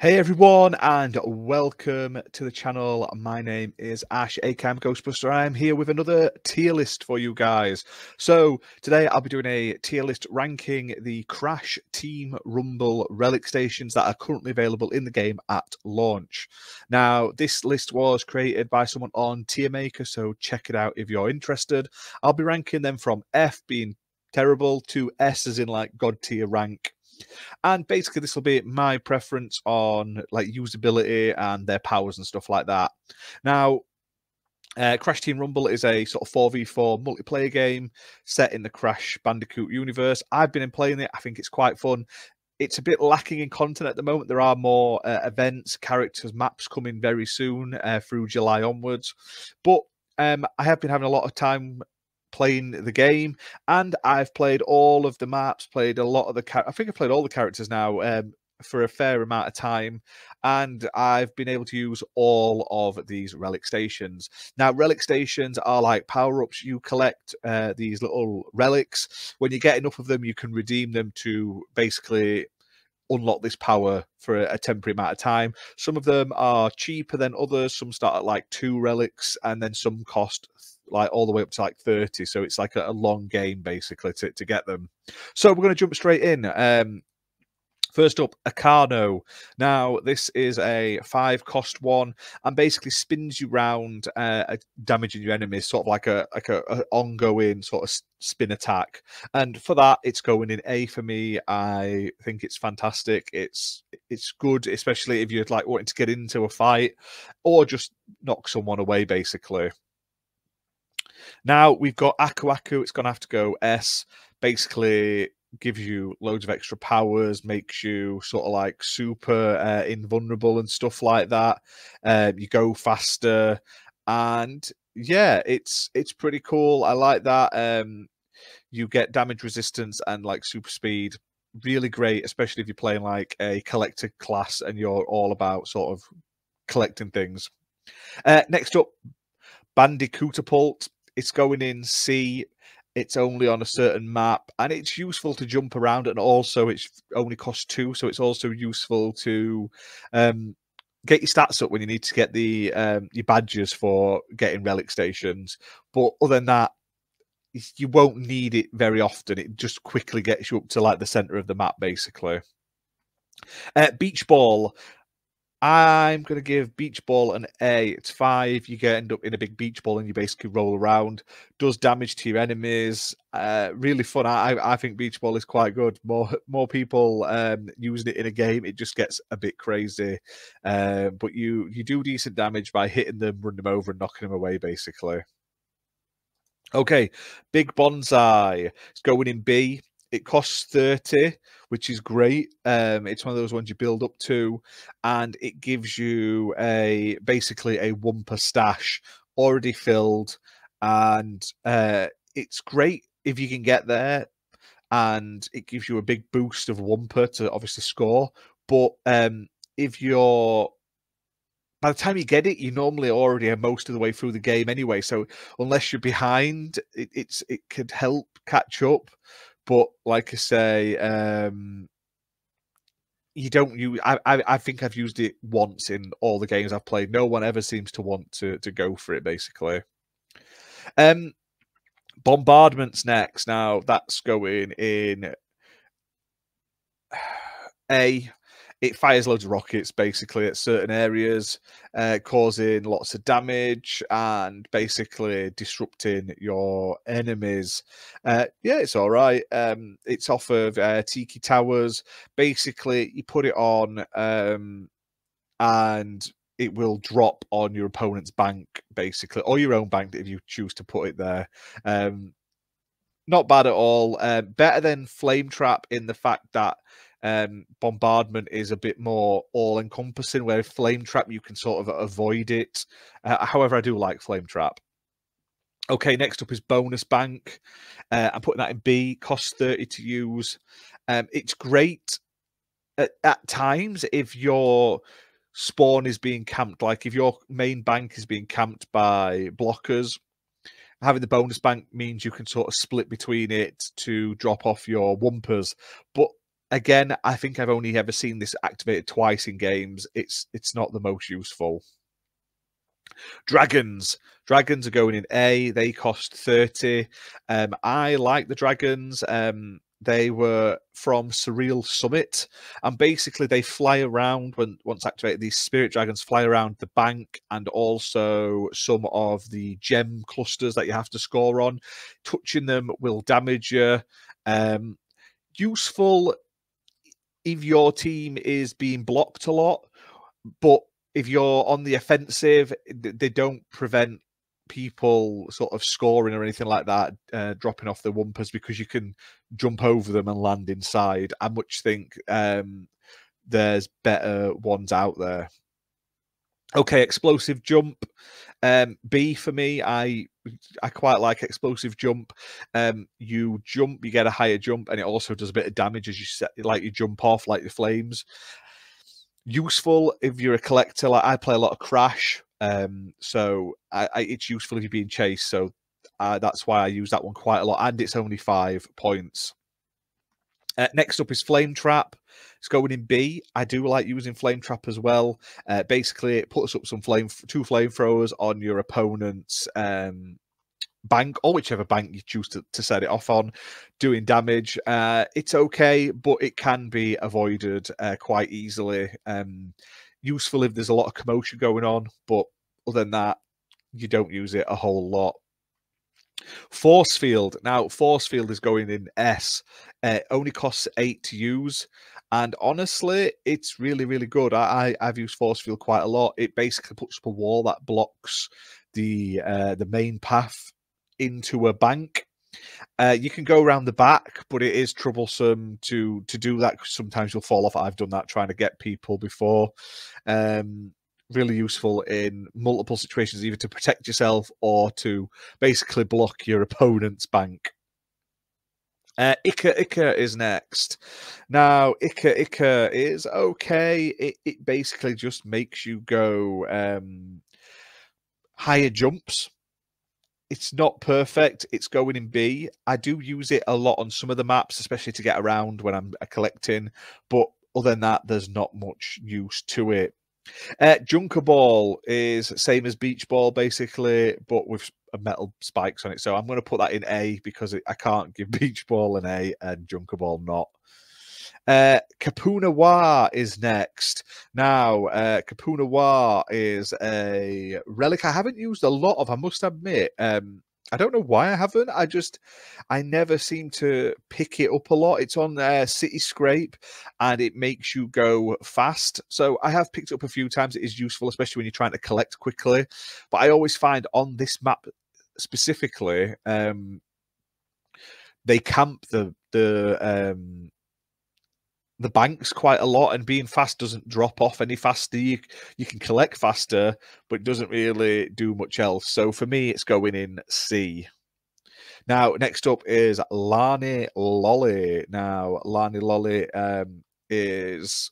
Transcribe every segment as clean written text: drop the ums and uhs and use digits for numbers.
Hey everyone, and welcome to the channel. My name is Ash, aka Ghostbuster. I am here with another tier list for you guys. So today I'll be doing a tier list ranking the Crash Team Rumble relic stations that are currently available in the game at launch. Now, this list was created by someone on Tier Maker, so check it out if you're interested. I'll be ranking them from F being terrible to S as in like God tier rank. And basically, this will be my preference on like usability and their powers and stuff like that. Now, Crash Team Rumble is a sort of 4v4 multiplayer game set in the Crash Bandicoot universe. I've been playing it. I think it's quite fun. It's a bit lacking in content at the moment. There are more events, characters, maps coming very soon through July onwards. But I have been having a lot of time playing the game, and I've played all of the maps, played a lot of the I think I've played all the characters now for a fair amount of time, and I've been able to use all of these relic stations. Now, relic stations are like power-ups. You collect these little relics. When you get enough of them, you can redeem them to basically unlock this power for a temporary amount of time. Some of them are cheaper than others. Some start at like 2 relics, and then some cost like all the way up to like 30. So it's like a long game basically to get them. So we're going to jump straight in. First up, Acano. Now, this is a 5-cost one and basically spins you round, damaging your enemies, sort of like a ongoing sort of spin attack. And for that, it's going in A for me. I think it's fantastic. It's good, especially if you're like wanting to get into a fight or just knock someone away, basically. Now we've got Aku Aku. It's going to have to go S. Basically, gives you loads of extra powers, makes you sort of like super invulnerable and stuff like that. You go faster, and yeah, it's pretty cool. I like that. You get damage resistance and like super speed. Really great, especially if you're playing like a collector class and you're all about sort of collecting things. Next up, Bandicootapult. It's going in C. It's only on a certain map, and it's useful to jump around, and also it's only costs 2, so it's also useful to get your stats up when you need to get the your badges for getting relic stations. But other than that, you won't need it very often. It just quickly gets you up to like the center of the map, basically. Beach Ball. I'm going to give Beach Ball an A. It's 5. You end up in a big beach ball and you basically roll around. Does damage to your enemies. Really fun. I think Beach Ball is quite good. More people using it in a game. It just gets a bit crazy. But you do decent damage by hitting them, running them over and knocking them away, basically. Okay, Big Bonsai. It's going in B. It costs 30, which is great. It's one of those ones you build up to, and it gives you basically a Wumpa stash already filled, and it's great if you can get there, and it gives you a big boost of Wumpa to obviously score. But if you're by the time you get it, you normally already are most of the way through the game anyway. So unless you're behind, it could help catch up. But like I say, you don't use. I think I've used it once in all the games I've played. No one ever seems to want to go for it, basically. Bombardment's next. Now that's going in A. It fires loads of rockets basically at certain areas, causing lots of damage and basically disrupting your enemies. Yeah, it's all right. It's off of Tiki Towers. Basically, you put it on and it will drop on your opponent's bank, basically, or your own bank if you choose to put it there. Not bad at all. Better than Flame Trap in the fact that Bombardment is a bit more all-encompassing, where Flame Trap you can sort of avoid it. However, I do like Flame Trap. Okay, next up is Bonus Bank. I'm putting that in B. Costs 30 to use. It's great at times if your spawn is being camped, like if your main bank is being camped by blockers. Having the bonus bank means you can sort of split between it to drop off your Wumpas. But Again, I think I've only ever seen this activated twice in games. It's not the most useful. Dragons. Dragons are going in A. They cost 30. I like the dragons. They were from Surreal Summit, and basically they fly around once activated. These spirit dragons fly around the bank and also some of the gem clusters that you have to score on. Touching them will damage you. Useful if your team is being blocked a lot, but if you're on the offensive, they don't prevent people sort of scoring or anything like that, dropping off the wumpers, because you can jump over them and land inside. I much think there's better ones out there. Okay, explosive jump. B for me. I quite like explosive jump. You jump, you get a higher jump, and it also does a bit of damage as you set, like you jump off, like the flames. Useful if you're a collector. Like I play a lot of Crash, so it's useful if you're being chased. So that's why I use that one quite a lot, and it's only 5 points. Next up is Flame Trap. It's going in B. I do like using Flame Trap as well. Basically, it puts up some two flamethrowers on your opponent's bank, or whichever bank you choose to set it off on, doing damage. It's okay, but it can be avoided quite easily. Useful if there's a lot of commotion going on, but other than that, you don't use it a whole lot. Force Field. Now, Force Field is going in S. Only costs 8 to use. And honestly, it's really, really good. I've used Force Field quite a lot. It basically puts up a wall that blocks the main path into a bank. You can go around the back, but it is troublesome to do that. Sometimes you'll fall off. I've done that trying to get people before. Really useful in multiple situations, either to protect yourself or to basically block your opponent's bank. Ica is next. Now, Ica is okay. It basically just makes you go higher jumps. It's not perfect. It's going in B. I do use it a lot on some of the maps, especially to get around when I'm collecting. But other than that, there's not much use to it. Junker Ball is same as Beach Ball, basically, but with metal spikes on it. So I'm going to put that in A because I can't give Beach Ball an A and Junker Ball not. Kapuna Wa is next. Now, Kapuna Wa is a relic I haven't used a lot of, I must admit. I don't know why I haven't. I never seem to pick it up a lot. It's on City Scrape, and it makes you go fast. So I have picked it up a few times. It is useful, especially when you're trying to collect quickly. But I always find on this map specifically, they camp the banks quite a lot, and being fast doesn't drop off any faster. You can collect faster, but it doesn't really do much else. So for me, it's going in C. Now, next up is Lani Lolly. Now, Lani Lolly is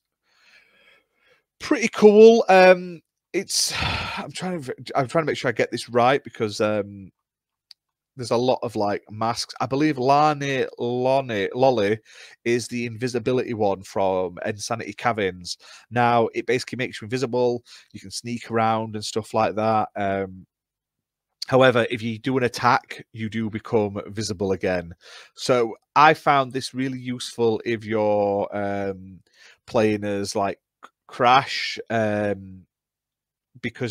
pretty cool. I'm trying to make sure I get this right because there's a lot of like masks. I believe Lolly is the invisibility one from Insanity Caverns. Now, it basically makes you invisible. You can sneak around and stuff like that. However, if you do an attack, you do become visible again. So I found this really useful if you're playing as like Crash, because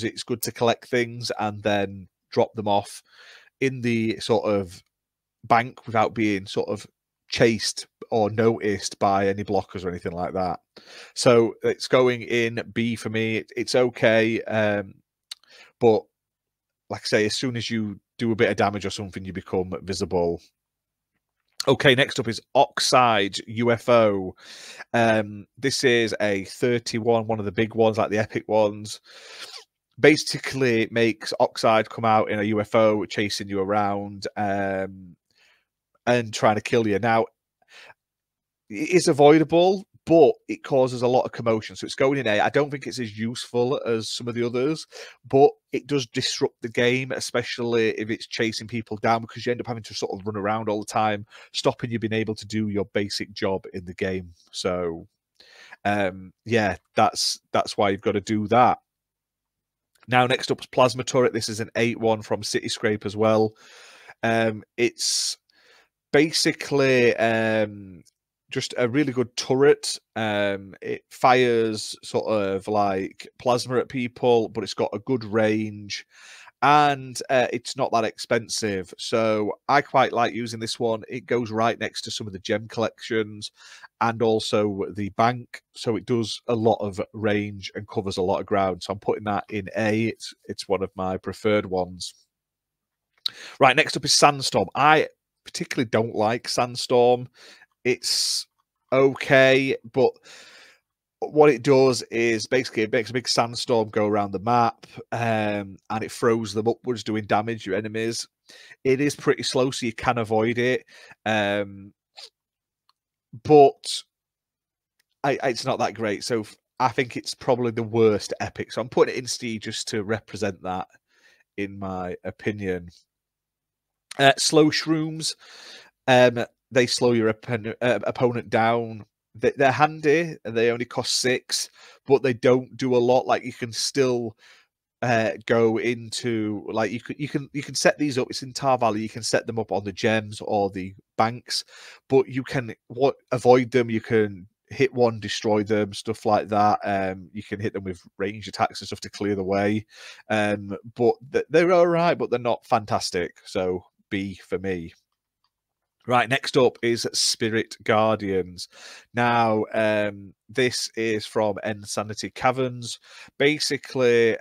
it's good to collect things and then drop them off in the sort of bank without being sort of chased or noticed by any blockers or anything like that. So it's going in B for me. It's okay, but like I say, as soon as you do a bit of damage or something, you become visible. Okay, next up is Oxide UFO. This is a 31, one of the big ones, like the epic ones. Basically, it makes Oxide come out in a UFO, chasing you around and trying to kill you. Now, it is avoidable, but it causes a lot of commotion. So it's going in A. I don't think it's as useful as some of the others, but it does disrupt the game, especially if it's chasing people down, because you end up having to sort of run around all the time, stopping you being able to do your basic job in the game. So yeah, that's why you've got to do that. Now, next up is Plasma Turret. This is an 8-1 from Cityscape as well. It's basically just a really good turret. It fires sort of like plasma at people, but it's got a good range, and it's not that expensive. So I quite like using this one. It goes right next to some of the gem collections and also the bank, so it does a lot of range and covers a lot of ground. So I'm putting that in A. It's one of my preferred ones. Right, next up is Sandstorm. I particularly don't like Sandstorm. It's okay, but what it does is basically it makes a big sandstorm go around the map, and it throws them upwards, doing damage to your enemies. It is pretty slow, so you can avoid it, but it's not that great. So I think it's probably the worst epic. So I'm putting it in C just to represent that, in my opinion. Slow shrooms. They slow your opponent down. They're handy, and they only cost 6, but they don't do a lot. Like, you can still go into, like, you can set these up. It's in Tar Valley. You can set them up on the gems or the banks, but you can avoid them. You can hit one, destroy them, stuff like that. You can hit them with range attacks and stuff to clear the way. But they're all right, but they're not fantastic. So B for me. Right, next up is Spirit Guardians. Now, this is from Insanity Caverns. Basically,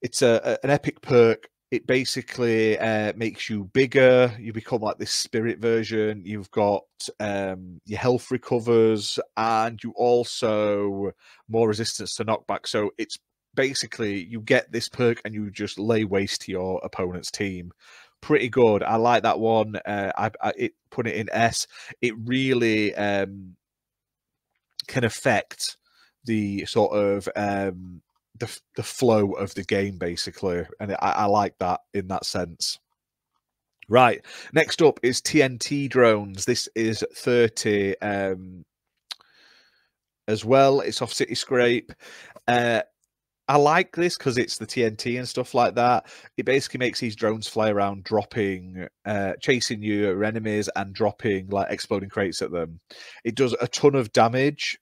it's an epic perk. It basically makes you bigger. You become like this spirit version. You've got your health recovers, and you also more resistance to knockback. So it's basically, you get this perk and you just lay waste to your opponent's team. Pretty good. I like that one. I put it in S. It really can affect the sort of the flow of the game, basically, and I like that in that sense. Right, next up is TNT drones. This is 30 as well. It's off Cityscape. I like this because it's the TNT and stuff like that. It basically makes these drones fly around, dropping, chasing your enemies and dropping like exploding crates at them. It does a ton of damage,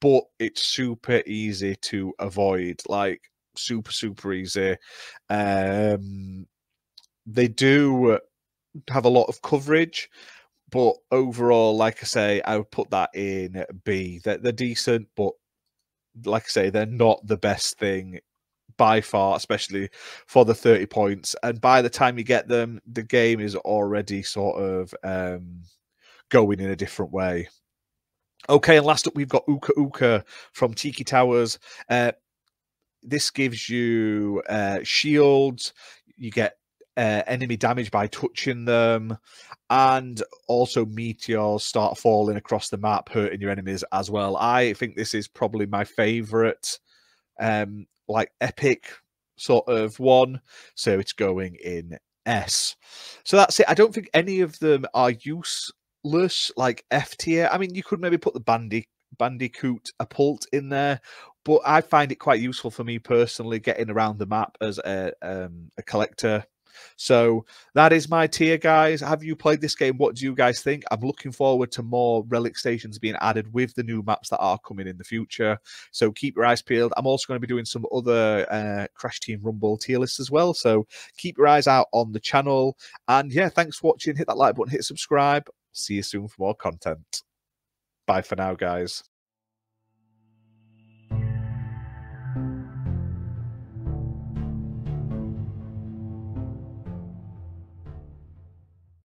but it's super easy to avoid. Like, super easy. They do have a lot of coverage, but overall, like I say, I would put that in B. They're decent, but like I say, they're not the best thing by far, especially for the 30 points. And by the time you get them, the game is already sort of going in a different way. Okay, and last up, we've got Uka Uka from Tiki Towers. This gives you shields. You get enemy damage by touching them, and also meteors start falling across the map, hurting your enemies as well. I think this is probably my favorite like epic sort of one, so it's going in S. So that's it. I don't think any of them are useless, like F tier. I mean, you could maybe put the Bandicoot Apult in there, but I find it quite useful for me personally, getting around the map as a collector. So that is my tier, guys. Have you played this game? What do you guys think? I'm looking forward to more relic stations being added with the new maps that are coming in the future. So keep your eyes peeled. I'm also going to be doing some other Crash Team Rumble tier lists as well. So keep your eyes out on the channel. And yeah, thanks for watching. Hit that like button, hit subscribe. See you soon for more content. Bye for now, guys.